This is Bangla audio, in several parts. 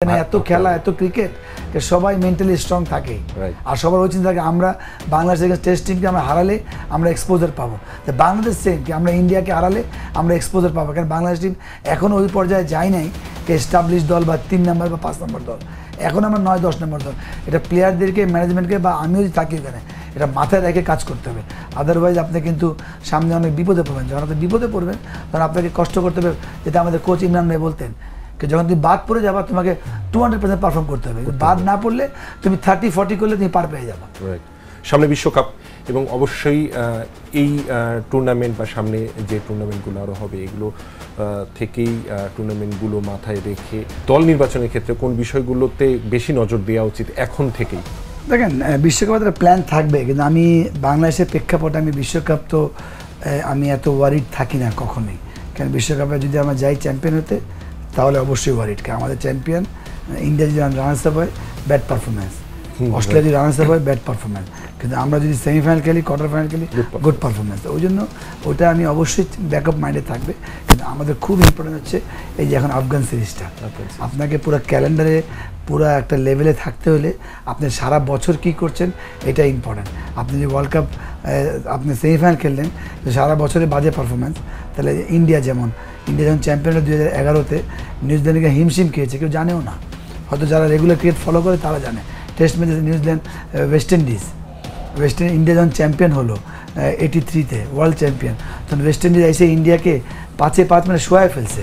এত খেলা এত ক্রিকেট সবাই মেন্টালি স্ট্রং থাকে আর সবার ওই চিন্তা থাকে আমরা বাংলাদেশের টেস্ট টিমকে আমরা হারালে আমরা এক্সপোজার পাবো। বাংলাদেশ সেম কি আমরা ইন্ডিয়াকে হারালে আমরা এক্সপোজার পাবো, কারণ বাংলাদেশ টিম এখনও ওই পর্যায়ে যায় নাই এস্টাবলিশ দল বা 3 নম্বর বা 5 নম্বর দল, এখন আমরা 9-10 নম্বর দল। এটা প্লেয়ারদেরকে ম্যানেজমেন্টকে বা আমিও যদি থাকি ওখানে এটা মাথায় রেখে কাজ করতে হবে, আদারওয়াইজ আপনি কিন্তু সামনে অনেক বিপদে পড়বেন। যখন আপনি বিপদে পড়বেন তখন আপনাকে কষ্ট করতে হবে, যেটা আমাদের কোচ ইমরান ভাই বলতেন যখন তুমি বাদ পড়ে যাবা তোমাকে 200% পারফর্ম করতে হবে, বাদ না পড়লে তুমি 30-40 করলে তুমি পার পেয়ে যাবা। সামনে বিশ্বকাপ এবং অবশ্যই এই টুর্নামেন্ট বা সামনে যে টুর্নামেন্টগুলো আরও হবে এগুলো থেকেই টুর্নামেন্টগুলো মাথায় রেখে দল নির্বাচনের ক্ষেত্রে কোন বিষয়গুলোতে বেশি নজর দেওয়া উচিত এখন থেকেই? দেখেন বিশ্বকাপের প্ল্যান থাকবে, কিন্তু আমি বাংলাদেশের প্রেক্ষাপটে আমি বিশ্বকাপ তো আমি এত ওয়ারিড থাকি না কখনোই, কারণ বিশ্বকাপে যদি আমরা যাই চ্যাম্পিয়ন হতে তাহলে অবশ্যই ওয়ারিড, কারণ আমাদের চ্যাম্পিয়ন ইন্ডিয়া যদি রানার্স আপ হয় ব্যাড পারফরমেন্স, অস্ট্রেলিয়া যদি রানার্স আপ হয় ব্যাড পারফরমেন্স, কিন্তু আমরা যদি সেমিফাইনাল খেলি কোয়ার্টার ফাইনাল খেলি গুড পারফরমেন্স। ওই জন্য ওটা আমি অবশ্যই ব্যাকআপ মাইন্ডে থাকবে, কিন্তু আমাদের খুব ইম্পর্টেন্ট হচ্ছে এই যে এখন আফগান সিরিজটা। আপনাকে পুরো ক্যালেন্ডারে পুরো একটা লেভেলে থাকতে হলে আপনি সারা বছর কি করছেন এটা ইম্পর্টেন্ট। আপনি যে ওয়ার্ল্ড কাপ আপনি সেমিফাইনাল খেললেন সারা বছরে বাজে পারফরমেন্স, তাহলে ইন্ডিয়া যেমন চ্যাম্পিয়ন 2011-তে নিউজিল্যান্ডকে হিমশিম খেয়েছে, কেউ জানেও না, হয়তো যারা রেগুলার ক্রিকেট ফলো করে তারা জানে। টেস্ট ম্যাচে নিউজিল্যান্ড ওয়েস্ট ইন্ডিজ ইন্ডিয়া যখন চ্যাম্পিয়ন হলো 83-তে ওয়ার্ল্ড চ্যাম্পিয়ন, তখন ওয়েস্ট ইন্ডিজ এসে ইন্ডিয়াকে 5-5 মানে শোয়ায় ফেলছে,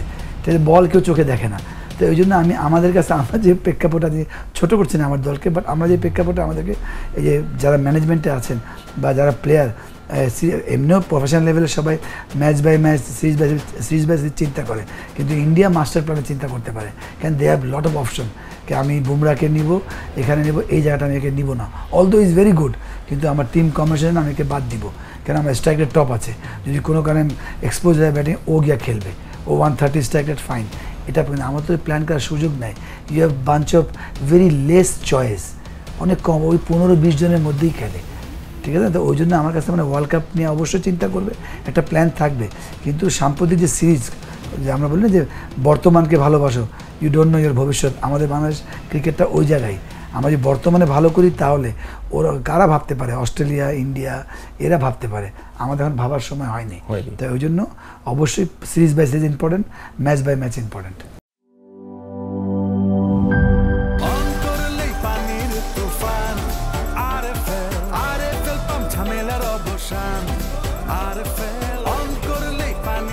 বল কেউ চোখে দেখে না। তো ওই জন্য আমি আমাদের কাছে আমরা যে প্রেক্ষাপটটা দিয়ে ছোটো করছি না আমার দলকে, বাট আমরা যে প্রেক্ষাপটে আমাদেরকে এই যে যারা ম্যানেজমেন্টে আছেন বা যারা প্লেয়ার এমনিও প্রফেশনাল লেভেলে সবাই match by match series by series চিন্তা করে, কিন্তু ইন্ডিয়া মাস্টার প্ল্যানে চিন্তা করতে পারে, কেন they have lot of option. আমি বুমরাকে নিব, এখানে নেব, এই জায়গাটা আমি একে নিব না, অলদো ইজ ভেরি গুড, কিন্তু আমার টিম কম্বিনেশন আমি একে বাদ দিব, কেন আমার স্ট্রাইক রেট টপ আছে, যদি কোনো কারণে এক্সপোজ হয় ব্যাটিং ও গিয়া খেলবে, ও 130 স্ট্রাইক রেট ফাইন। এটা আমার তো প্ল্যান করার সুযোগ নেই, you have bunch of very less choice, অনেক কম, ওই 15-20 জনের মধ্যেই খেলে, ঠিক আছে। তো ওই জন্য আমার কাছে মানে ওয়ার্ল্ড কাপ নিয়ে অবশ্যই চিন্তা করবে, একটা প্ল্যান থাকবে, কিন্তু সাম্প্রতিক যে সিরিজ যে আমরা বলি না যে বর্তমানকে ভালোবাসো, ইউ ডোন্ট নো ইয়োর ভবিষ্যৎ, আমাদের বাংলাদেশ ক্রিকেটটা ওই জায়গায়। আমরা যদি বর্তমানে ভালো করি তাহলে ওরা কারা ভাবতে পারে, অস্ট্রেলিয়া ইন্ডিয়া এরা ভাবতে পারে, আমাদের এখন ভাবার সময় হয়নি। তাই ওই জন্য অবশ্যই series by series important, match by match important.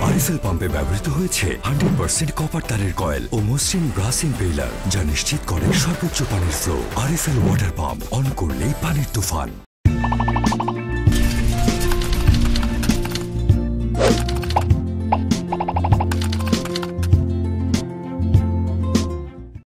RFL পাম্পে ব্যবহৃত হয়েছে 100% কপার তারের কয়েল ও মসৃণ ব্রাস ইম্পেলার, যা নিশ্চিত করে সর্বোচ্চ পানির flow. RFL water pump, on করলেই পানির তুফান।